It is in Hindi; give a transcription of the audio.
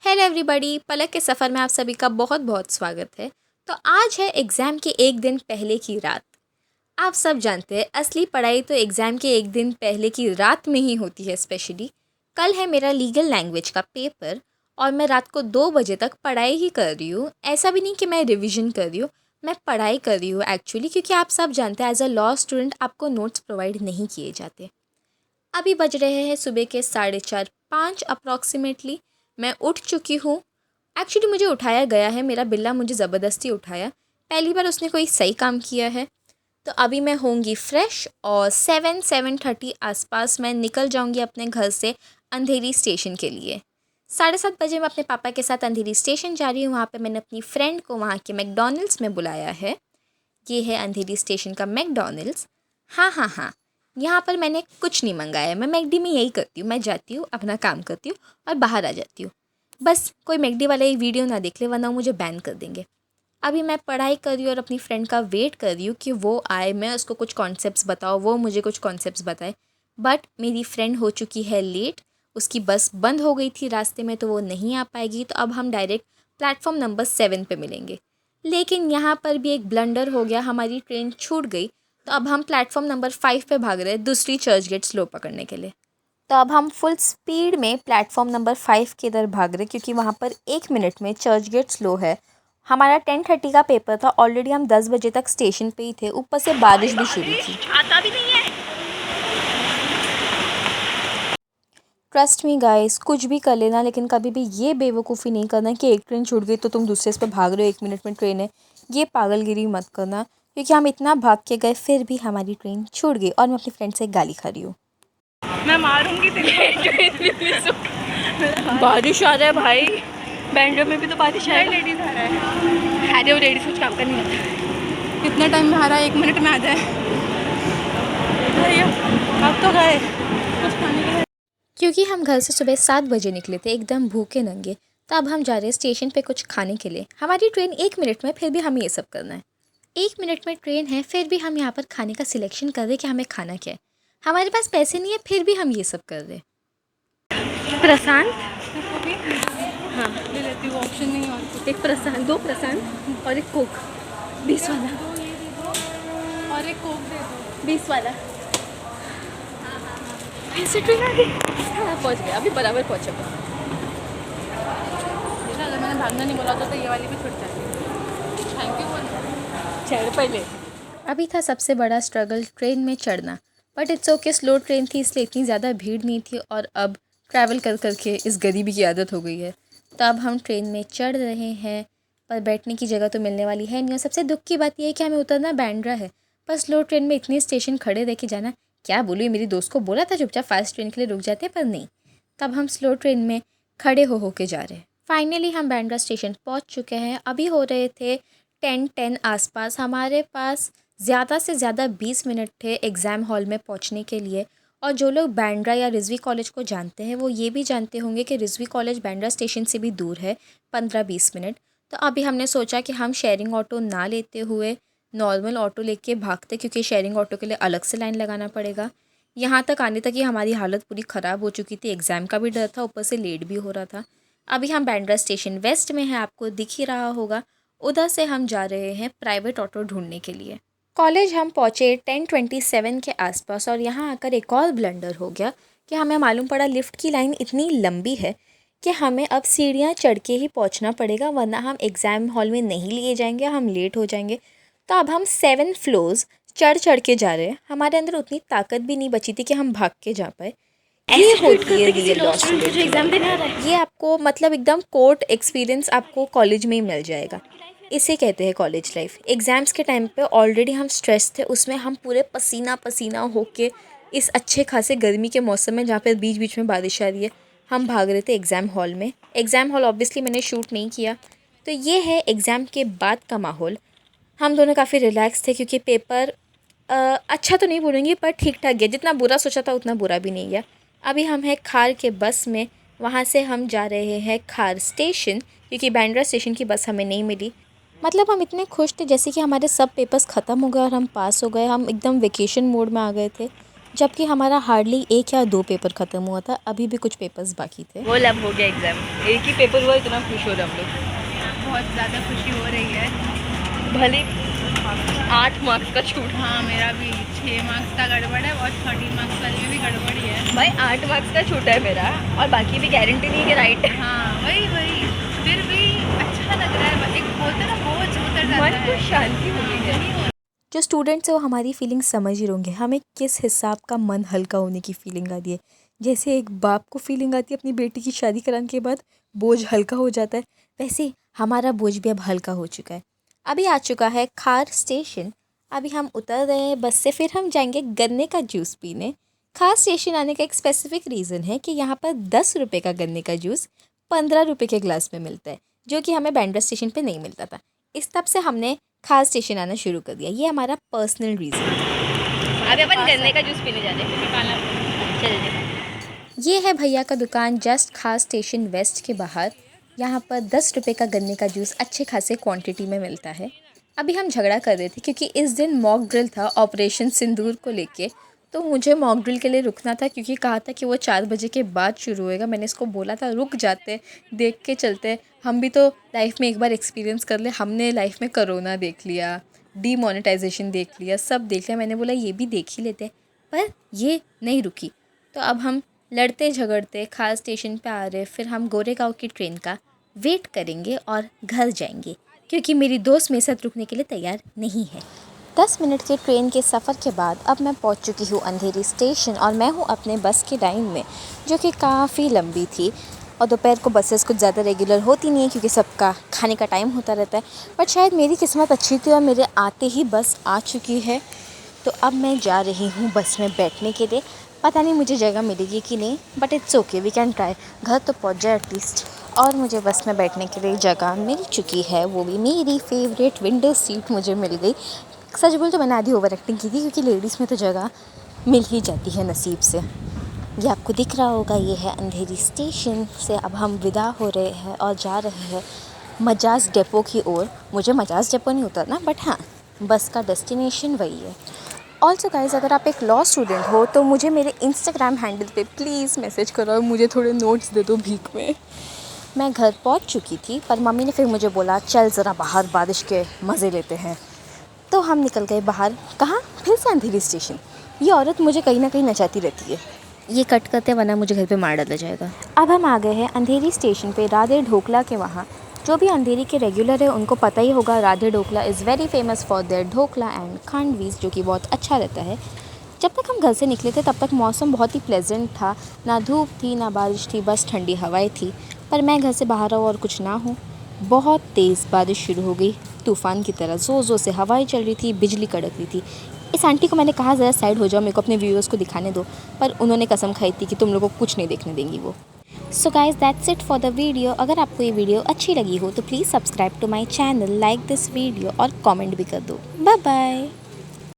हेलो एवरीबॉडी, पलक के सफ़र में आप सभी का बहुत बहुत स्वागत है। तो आज है एग्ज़ाम के एक दिन पहले की रात। आप सब जानते हैं असली पढ़ाई तो एग्ज़ाम के एक दिन पहले की रात में ही होती है। स्पेशली कल है मेरा लीगल लैंग्वेज का पेपर और मैं रात को 2 बजे तक पढ़ाई ही कर रही हूँ। ऐसा भी नहीं कि मैं रिविज़न कर रही हूँ, मैं पढ़ाई कर रही हूँ एक्चुअली, क्योंकि आप सब जानते हैं एज अ लॉ स्टूडेंट आपको नोट्स प्रोवाइड नहीं किए जाते। अभी बज रहे हैं सुबह के 4:30-5 अप्रॉक्सीमेटली। मैं उठ चुकी हूँ। एक्चुअली मुझे उठाया गया है, मेरा बिल्ला मुझे ज़बरदस्ती उठाया। पहली बार उसने कोई सही काम किया है। तो अभी मैं होंगी फ्रेश और 7-7:30 आसपास मैं निकल जाऊंगी अपने घर से अंधेरी स्टेशन के लिए। 7:30 बजे मैं अपने पापा के साथ अंधेरी स्टेशन जा रही हूँ। वहाँ पे मैंने अपनी फ्रेंड को वहाँ के मैकडॉनल्ड्स में बुलाया है। ये है अंधेरी स्टेशन का मैकडॉनल्ड्स। हाँ हाँ हाँ, यहाँ पर मैंने कुछ नहीं मंगाया है। मैं मैकडी में यही करती हूँ, मैं जाती हूँ, अपना काम करती हूँ और बाहर आ जाती हूँ। बस कोई मैकडी वाला ये वीडियो ना देख ले, वरना वो मुझे बैन कर देंगे। अभी मैं पढ़ाई कर रही हूँ और अपनी फ्रेंड का वेट कर रही हूँ कि वो आए, मैं उसको कुछ कॉन्सेप्ट्स बताओ, वो मुझे कुछ कॉन्सेप्ट्स बताए। बट मेरी फ्रेंड हो चुकी है लेट, उसकी बस बंद हो गई थी रास्ते में, तो वो नहीं आ पाएगी। तो अब हम डायरेक्ट प्लेटफॉर्म नंबर 7 पे मिलेंगे। लेकिन यहाँ पर भी एक ब्लंडर हो गया, हमारी ट्रेन छूट गई। तो अब हम प्लेटफॉर्म नंबर 5 पे भाग रहे हैं दूसरी चर्च गेट स्लो पकड़ने के लिए। तो अब हम फुल स्पीड में प्लेटफॉर्म नंबर 5 के इधर भाग रहे, क्योंकि वहाँ पर 1 मिनट में चर्च गेट स्लो है। हमारा 10:30 का पेपर था, ऑलरेडी हम 10 बजे तक स्टेशन पे ही थे, ऊपर से बारिश भी शुरू थी। आता भी नहीं है। ट्रस्ट मी गाइस, कुछ भी कर लेना, लेकिन कभी भी ये बेवकूफ़ी नहीं करना कि एक ट्रेन छूट गई तो तुम दूसरे पे भाग रहे हो, 1 मिनट में ट्रेन है। ये पागलगिरी मत करना, क्योंकि हम इतना भाग के गए फिर भी हमारी ट्रेन छूट गई और मैं अपनी फ्रेंड से गाली खा रही हूँ। मैं मारूंगी तेरे। बारिश आ रहा है भाई, बैंड्रो में भी तो बारिश आ रहा है। लेडीज आ रहा है, अरे वो लेडीज कुछ काम करनी होता है। कितना टाइम में आ रहा है? 1 मिनट में आ जाए। अब तो गए कुछ खाने के लिए, क्योंकि हम घर से सुबह 7 बजे निकले थे एकदम भूखे नंगे। तो अब हम जा रहे हैं स्टेशन पे कुछ खाने के लिए। हमारी ट्रेन 1 मिनट में, फिर भी हमें ये सब करना है। 1 मिनट में ट्रेन है, फिर भी हम यहाँ पर खाने का सिलेक्शन कर रहे कि हमें खाना क्या है। हमारे पास पैसे नहीं है, फिर भी हम ये सब कर रहे। प्रशांत, हाँ ले लेती हूँ, ऑप्शन नहीं और एक प्रशांत, 2 प्रशांत और एक कोक 20 वाला, और एक कोक दे दो। 20 वाला। ऐसे ट्रेन आ गई। हाँ पहुँच गया, अभी बराबर पहुँचा। देखा, अगर मैंने भागना नहीं बोला तो ये वाली भी छूट जाती। थैंक यू बोल, चढ़ पहले। अभी था सबसे बड़ा स्ट्रगल ट्रेन में चढ़ना, but it's okay, slow train थी इसलिए इतनी ज़्यादा भीड़ नहीं थी। और अब ट्रैवल कर करके इस गरीबी की आदत हो गई है। तो अब हम ट्रेन में चढ़ रहे हैं, पर बैठने की जगह तो मिलने वाली है नहीं। और सबसे दुख की बात यह है कि हमें उतरना बैंड्रा है, पर स्लो ट्रेन में इतने स्टेशन खड़े रह के जाना, क्या बोलूँ। मेरी दोस्त को बोला था चुपचाप फास्ट ट्रेन के लिए रुक जाते, पर नहीं। तब हम स्लो ट्रेन में खड़े हो के जा रहे हैं। फाइनली हम बैंड्रा स्टेशन पहुंच चुके हैं। अभी हो रहे थे 10:10 आसपास। हमारे पास ज़्यादा से ज़्यादा 20 मिनट थे एग्ज़ाम हॉल में पहुंचने के लिए। और जो लोग बैंड्रा या रिज़वी कॉलेज को जानते हैं वो ये भी जानते होंगे कि रिज़वी कॉलेज बैंड्रा स्टेशन से भी दूर है 15-20 मिनट। तो अभी हमने सोचा कि हम शेयरिंग ऑटो ना लेते हुए नॉर्मल ऑटो लेके भागते, क्योंकि शेयरिंग ऑटो के लिए अलग से लाइन लगाना पड़ेगा। यहाँ तक आने तक ही हमारी हालत पूरी ख़राब हो चुकी थी, एग्ज़ाम का भी डर था, ऊपर से लेट भी हो रहा था। अभी हम बैंड्रा स्टेशन वेस्ट में है, आपको दिख ही रहा होगा। उधर से हम जा रहे हैं प्राइवेट ऑटो ढूंढने के लिए। कॉलेज हम पहुँचे 10:27 के आसपास और यहाँ आकर एक और ब्लंडर हो गया कि हमें मालूम पड़ा लिफ्ट की लाइन इतनी लंबी है कि हमें अब सीढ़ियाँ चढ़ के ही पहुँचना पड़ेगा, वरना हम एग्ज़ाम हॉल में नहीं लिए जाएंगे, हम लेट हो जाएंगे। तो अब हम 7 फ्लोर्स चढ़ के जा रहे हैं। हमारे अंदर उतनी ताकत भी नहीं बची थी कि हम भाग के जा पाए। ये होती है रियल लॉ स्टूडेंट की लाइफ। ये आपको मतलब एकदम कोर्ट एक्सपीरियंस आपको कॉलेज में ही मिल जाएगा। इसे कहते हैं कॉलेज लाइफ। एग्ज़ाम्स के टाइम पे ऑलरेडी हम स्ट्रेस थे, उसमें हम पूरे पसीना पसीना होके इस अच्छे खासे गर्मी के मौसम में, जहाँ पे बीच बीच में बारिश आ रही है, हम भाग रहे थे एग्ज़ाम हॉल में। एग्ज़ाम हॉल ऑब्वियसली मैंने शूट नहीं किया। तो ये है एग्ज़ाम के बाद का माहौल। हम दोनों काफ़ी रिलैक्स थे, क्योंकि पेपर अच्छा तो नहीं बोलेंगे पर ठीक ठाक गया। जितना बुरा सोचा था उतना बुरा भी नहीं गया। अभी हम हैं खार के बस में, वहाँ से हम जा रहे हैं खार स्टेशन, क्योंकि बैंड्रा स्टेशन की बस हमें नहीं मिली। मतलब हम इतने खुश थे जैसे कि हमारे सब पेपर्स ख़त्म हो गए और हम पास हो गए। हम एकदम वेकेशन मोड में आ गए थे। जबकि हमारा हार्डली 1 या 2 पेपर ख़त्म हुआ था, अभी भी कुछ पेपर्स बाकी थे। वो लब हो गया एग्ज़ाम, एक ही पेपर हुआ, इतना खुश हो रहे हम लोग, बहुत ज़्यादा खुशी हो रही है। भले 8 मार्क्स का छूट। हाँ, मेरा भी 6 मार्क्स का गड़बड़ है और 13 मार्क्स वाले में भी गड़बड़ ही है। भाई 8 मार्क्स का छूट है मेरा, और बाकी भी गारंटी नहीं है राइट। हाँ, वही फिर भी अच्छा लग रहा है, एक बोलते ना बोझ उतर जाता मन है। को शांति हो गई है। जो स्टूडेंट्स हैं वो हमारी फीलिंग समझ ही होंगे, हमें किस हिसाब का मन हल्का होने की फीलिंग आती है। जैसे एक बाप को फीलिंग आती है अपनी बेटी की शादी कराने के बाद बोझ हल्का हो जाता है, वैसे हमारा बोझ भी अब हल्का हो चुका है। अभी आ चुका है खार स्टेशन, अभी हम उतर रहे हैं बस से, फिर हम जाएंगे गन्ने का जूस पीने। खार स्टेशन आने का एक स्पेसिफिक रीज़न है कि यहाँ पर 10 रुपये का गन्ने का जूस 15 रुपये के ग्लास में मिलता है, जो कि हमें बांद्रा स्टेशन पे नहीं मिलता था। इस तब से हमने खार स्टेशन आना शुरू कर दिया, ये हमारा पर्सनल रीज़न है। अभी अपन गन्ने का जूस पीने जा रहे हैं, चल। ये है भैया का दुकान जस्ट खार स्टेशन वेस्ट के बाहर। यहाँ पर 10 रुपये का गन्ने का जूस अच्छे खासे क्वांटिटी में मिलता है। अभी हम झगड़ा कर रहे थे क्योंकि इस दिन मॉक ड्रिल था ऑपरेशन सिंदूर को लेके, तो मुझे मॉक ड्रिल के लिए रुकना था क्योंकि कहा था कि वो 4 बजे के बाद शुरू होएगा। मैंने इसको बोला था रुक जाते, देख के चलते, हम भी तो लाइफ में एक बार एक्सपीरियंस कर ले। हमने लाइफ में कोरोना देख लिया, डीमोनेटाइजेशन देख लिया, सब देख लिया। मैंने बोला ये भी देख ही लेते, पर ये नहीं रुकी। तो अब हम लड़ते झगड़ते खार स्टेशन पे आ रहे, फिर हम गोरेगांव की ट्रेन का वेट करेंगे और घर जाएंगे क्योंकि मेरी दोस्त मेरे साथ रुकने के लिए तैयार नहीं है। 10 मिनट के ट्रेन के सफ़र के बाद अब मैं पहुंच चुकी हूँ अंधेरी स्टेशन और मैं हूँ अपने बस की लाइन में, जो कि काफ़ी लंबी थी। और दोपहर को बसेस कुछ ज़्यादा रेगुलर होती नहीं है क्योंकि सबका खाने का टाइम होता रहता है, बट शायद मेरी किस्मत अच्छी थी और मेरे आते ही बस आ चुकी है। तो अब मैं जा रही हूँ बस में बैठने के लिए। पता नहीं मुझे जगह मिलेगी कि नहीं, but it's okay, we can try. घर तो पहुँच जाए एटलीस्ट। और मुझे बस में बैठने के लिए जगह मिल चुकी है, वो भी मेरी फेवरेट विंडो सीट मुझे मिल गई। सच बोल तो मैंने आधी ओवर एक्टिंग की थी क्योंकि लेडीज़ में तो जगह मिल ही जाती है नसीब से। ये आपको दिख रहा होगा, ये है अंधेरी स्टेशन से अब हम विदा हो रहे हैं और जा रहे हैं मजाज डिपो की ओर। मुझे मजाज डिपो नहीं उतरना, बट हाँ बस का डेस्टिनेशन वही है। ऑल्सो गाइज़, अगर आप एक लॉ स्टूडेंट हो तो मुझे मेरे इंस्टाग्राम हैंडल पे प्लीज़ मैसेज करो और मुझे थोड़े नोट्स दे दो भीख में। मैं घर पहुंच चुकी थी पर मम्मी ने फिर मुझे बोला चल ज़रा बाहर बारिश के मज़े लेते हैं। तो हम निकल गए बाहर। कहाँ? फिर से अंधेरी स्टेशन। ये औरत मुझे कहीं ना कहीं नचाती रहती है। ये कट करते वरना मुझे घर पे मार डाला जाएगा। अब हम आ गए हैं अंधेरी स्टेशन पे राधे ढोकला के वहाँ। जो भी अंधेरी के रेगुलर है उनको पता ही होगा, Radhe Dhokla is very famous for their dhokla and khandvis, जो कि बहुत अच्छा रहता है। जब तक हम घर से निकले थे तब तक मौसम बहुत ही प्लेजेंट था, ना धूप थी ना बारिश थी, बस ठंडी हवाएं थी। पर मैं घर से बाहर आऊँ और कुछ ना हो, बहुत तेज़ बारिश शुरू हो गई, तूफ़ान की तरह ज़ोर ज़ोर से हवाएं चल रही थी, बिजली कड़क रही थी। इस आंटी को मैंने कहा ज़रा साइड हो जाओ, मेरे को अपने व्यूअर्स को दिखाने दो, पर उन्होंने कसम खाई थी कि तुम लोगों को कुछ नहीं देखने देंगी वो। So guys, that's it for the video. अगर आपको ये वीडियो अच्छी लगी हो तो please subscribe to my channel, like this video और कॉमेंट भी कर दो। Bye bye.